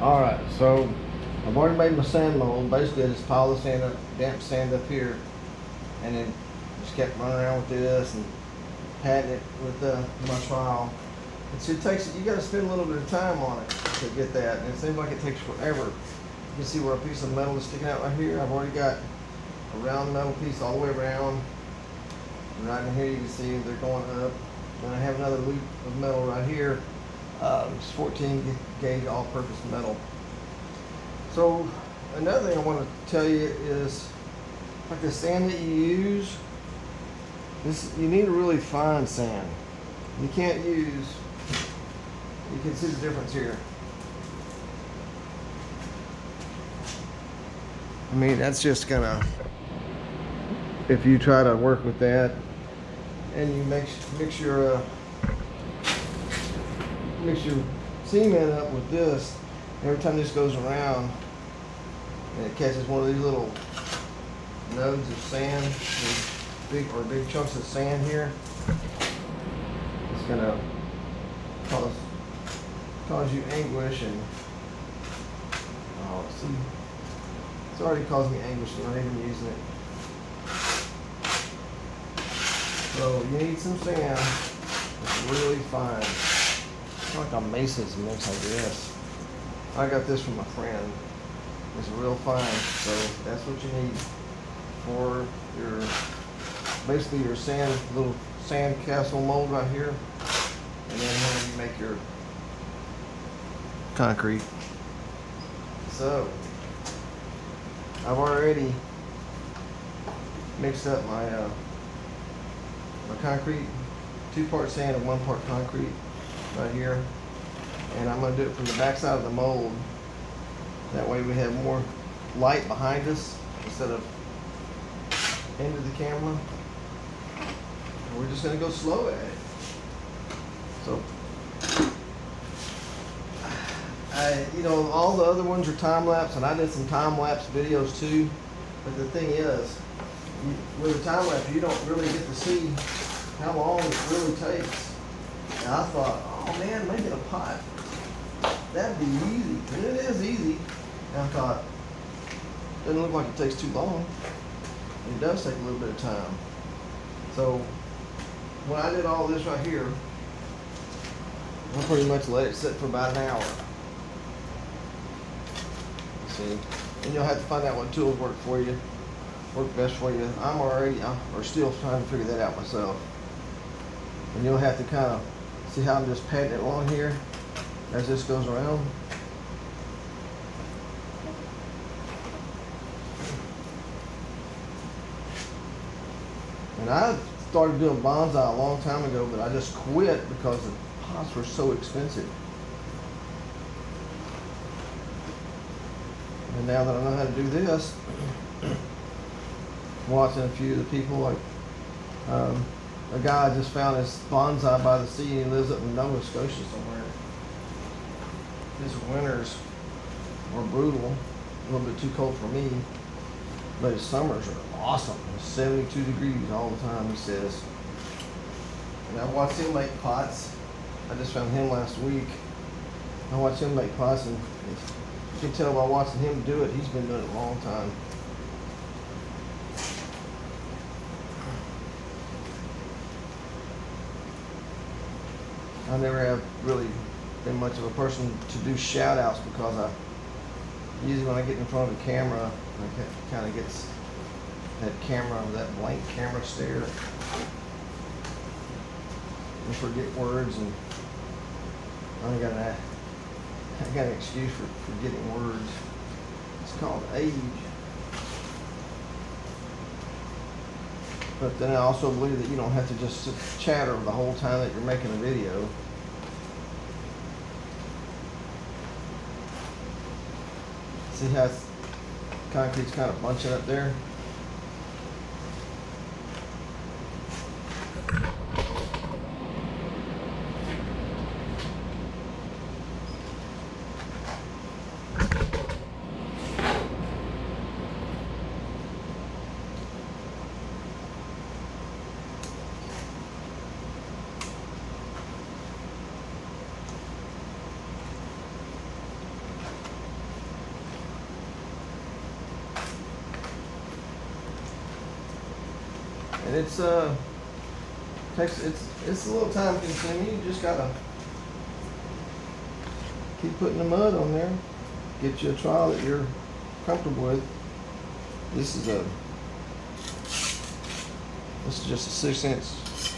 Alright, so I've already made my sand mold. Basically I just piled the sand up, damp sand up here, and then just kept running around with this and patting it with my trowel. It takes, you gotta spend a little bit of time on it to get that, and it seems like it takes forever. You can see where a piece of metal is sticking out right here. I've already got a round metal piece all the way around. And right in here you can see they're going up. And I have another loop of metal right here. It's 14 gauge all-purpose metal. So another thing I want to tell you is, like the sand that you use, you need a really fine sand. You can't use, you can see the difference here. I mean, that's just gonna, if you try to work with that and you mix your cement up with this, every time this goes around and it catches one of these little nodes of sand, big chunks of sand here, it's gonna cause you anguish. And oh, see, it's already caused me anguish and I'm not even using it. So you need some sand that's really fine. It's like a Mace's mix, I guess. I got this from a friend. It's real fine, so that's what you need for your, basically your little sand castle mold right here. And then when you make your concrete. So I've already mixed up my concrete, 2-part sand and 1-part concrete right here, and I'm going to do it from the back side of the mold. That way we have more light behind us instead of into the camera. And we're just going to go slow at it. So all the other ones are time lapse, and I did some time lapse videos too. But the thing is, with a time lapse, you don't really get to see how long it really takes. And I thought, oh man, making a pot, that'd be easy. And it is easy. And I thought, doesn't look like it takes too long. It does take a little bit of time. So when I did all this right here, I pretty much let it sit for about an hour. See, and you'll have to find out what tools work best for you. I'm still trying to figure that out myself. And you'll have to kind of see how I'm just patting it along here as this goes around. And I started doing bonsai a long time ago, but I just quit because the pots were so expensive. And now that I know how to do this, watching a few of the people, like a guy just found his bonsai by the sea, and he lives up in Nova Scotia somewhere. His winters were brutal, a little bit too cold for me, but his summers are awesome. It's 72 degrees all the time, he says. And I watched him make pots. I just found him last week. I watched him make pots, and you can tell by watching him do it, he's been doing it a long time. I never have really been much of a person to do shout outs because usually when I get in front of a camera, I kind of gets that blank camera stare. And forget words, and I got an excuse for forgetting words. It's called age. But then I also believe that you don't have to just sit chatter the whole time that you're making a video. See how concrete's kind of bunching up there? And it's it's a little time consuming. You just gotta keep putting the mud on there. Get you a trowel that you're comfortable with. This is just a 6-inch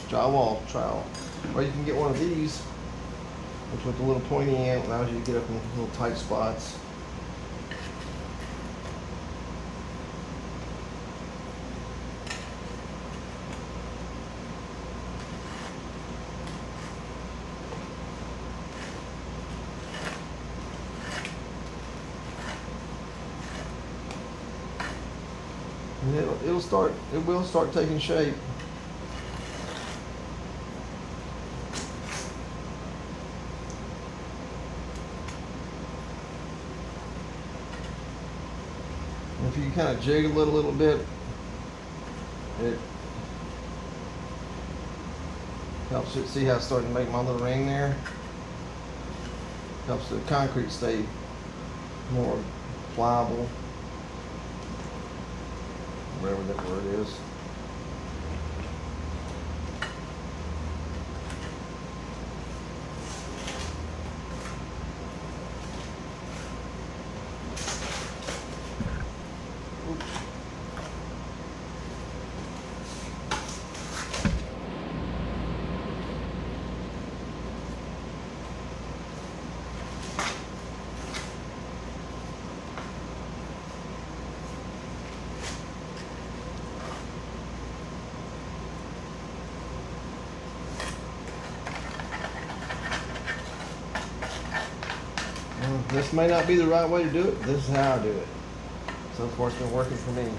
drywall trowel, or you can get one of these, which with the little pointy end allows you to get up in little tight spots. And it will start taking shape. And if you kind of jiggle it a little bit, it helps it. See how it's starting to make my little ring there? Helps the concrete stay more pliable, whatever that word is. This may not be the right way to do it, but this is how I do it. So far it's been working for me.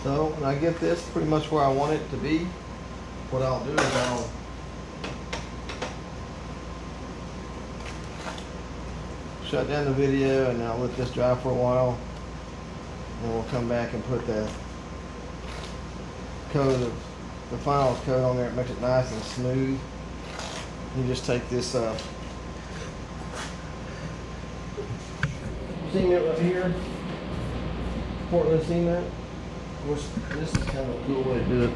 So when I get this pretty much where I want it to be, what I'll do is I'll shut down the video and I'll let this dry for a while. And we'll come back and put the coat of the finals coat on there. It makes it nice and smooth. You just take this cement right here, Portland cement. Of course, this is kind of a cool way to do it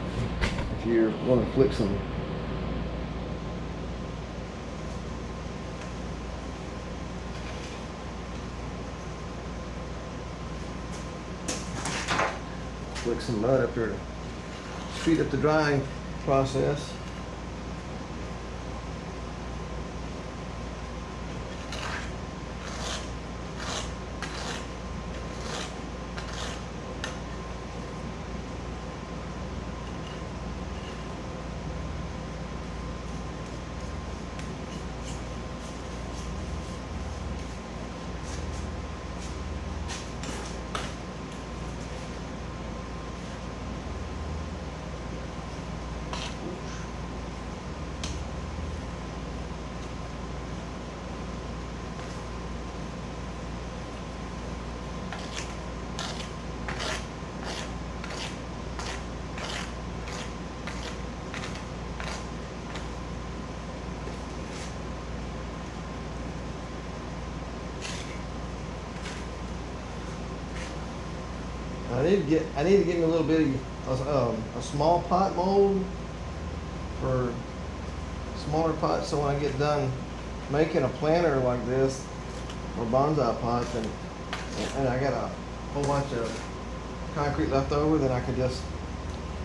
if you're going to flick some mud up here to speed up the drying process. I need to get me a little bit of a small pot mold for smaller pots, so when I get done making a planter like this or bonsai pots, and I got a whole bunch of concrete left over, then I can just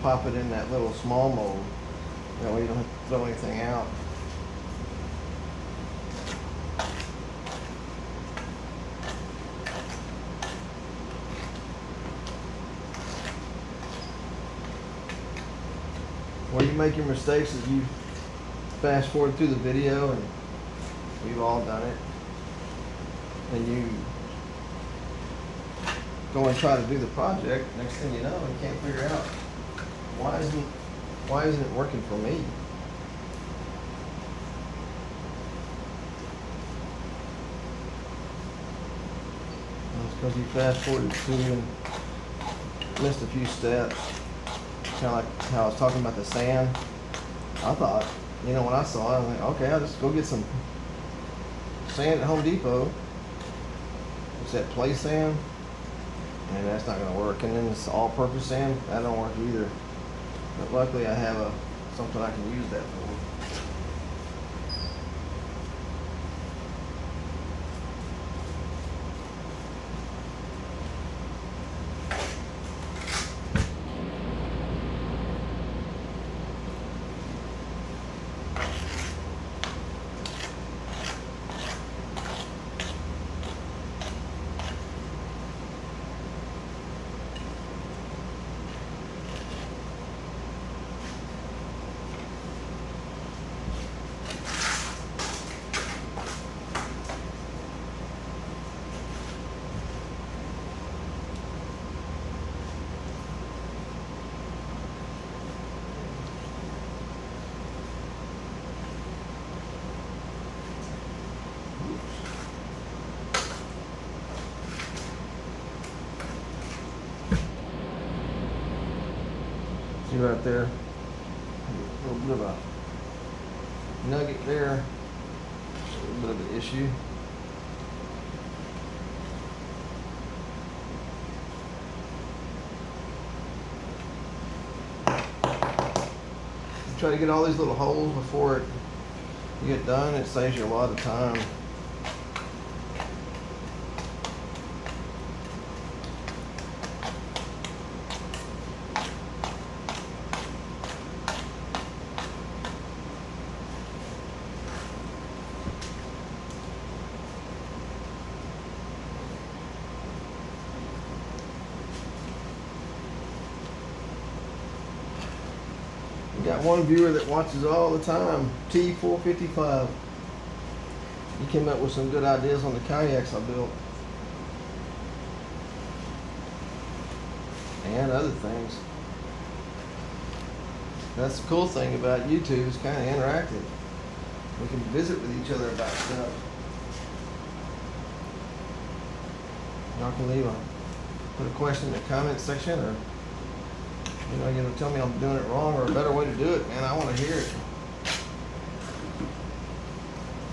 pop it in that little small mold. That way you don't have to throw anything out. Where you make your mistakes is you fast forward through the video, and we've all done it. and you go and try to do the project, next thing you know, you can't figure out why isn't it working for me? Well, it's because you fast forwarded through and missed a few steps. Kind of like how I was talking about the sand. I thought, you know, when I saw it, I'm like, okay, I'll just go get some sand at Home Depot. It's that play sand, and that's not going to work. And then this all-purpose sand, that don't work either. But luckily, I have something I can use that for. See right there, a little bit of a nugget there, a little bit of an issue. Try to get all these little holes before you get done. It saves you a lot of time. Got one viewer that watches all the time, T455. He came up with some good ideas on the kayaks I built. And other things. That's the cool thing about YouTube, it's kind of interactive. We can visit with each other about stuff. Y'all can put a question in the comment section, or you know, tell me I'm doing it wrong or a better way to do it, man. I want to hear it.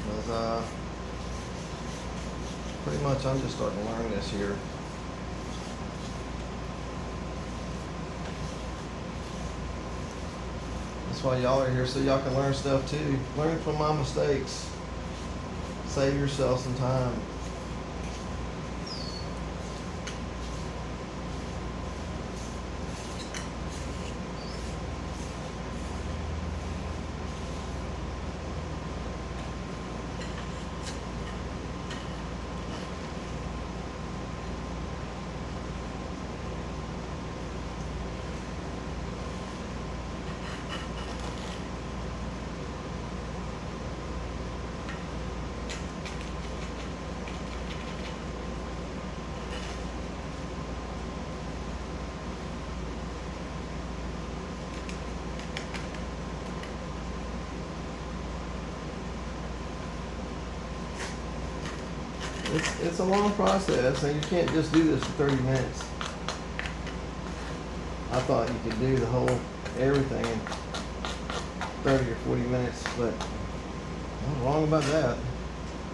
Because pretty much I'm just starting to learn this here. That's why y'all are here, so y'all can learn stuff too. Learn from my mistakes. Save yourself some time. It's a long process, and you can't just do this in 30 minutes. I thought you could do the whole everything in 30 or 40 minutes, but I'm wrong about that.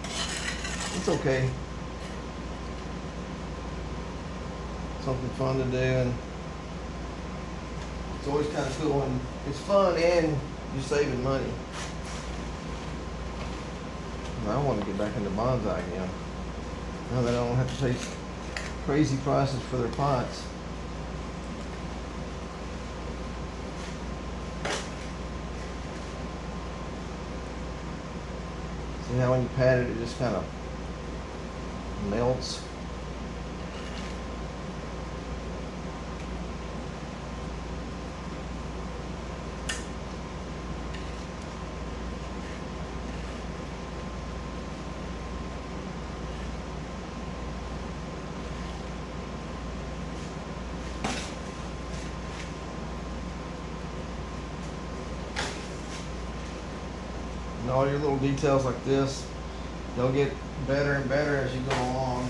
It's okay. Something fun to do, and it's always kind of cool, and it's fun, and you're saving money. I want to get back into bonsai again. Now that I don't have to pay crazy prices for their pots. See how when you pat it, it just kind of melts. And all your little details like this, they'll get better and better as you go along.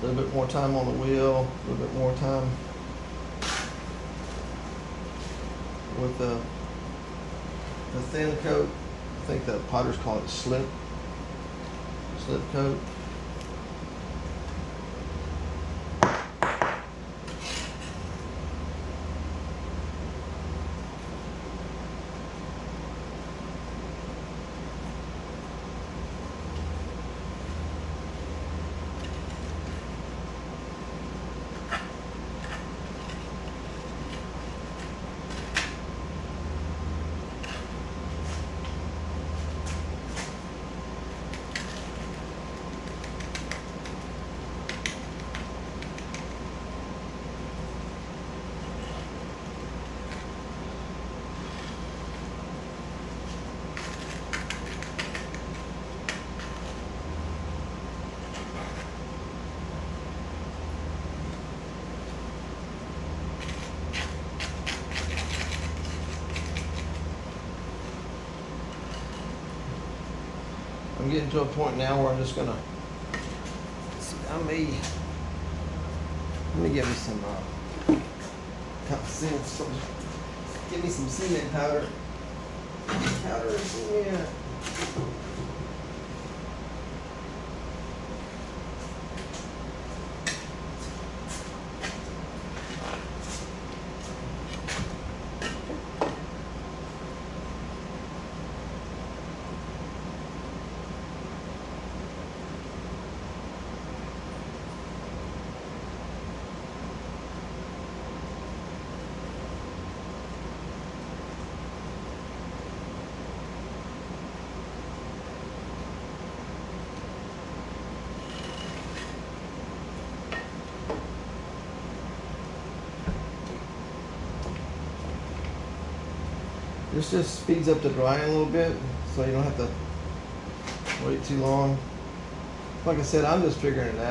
A little bit more time on the wheel, a little bit more time with the thin coat. I think the potters call it slip coat. I'm getting to a point now where I'm just gonna, let me get me some give me some cement powder and cement. This just speeds up the drying a little bit, so you don't have to wait too long. Like I said, I'm just figuring it out.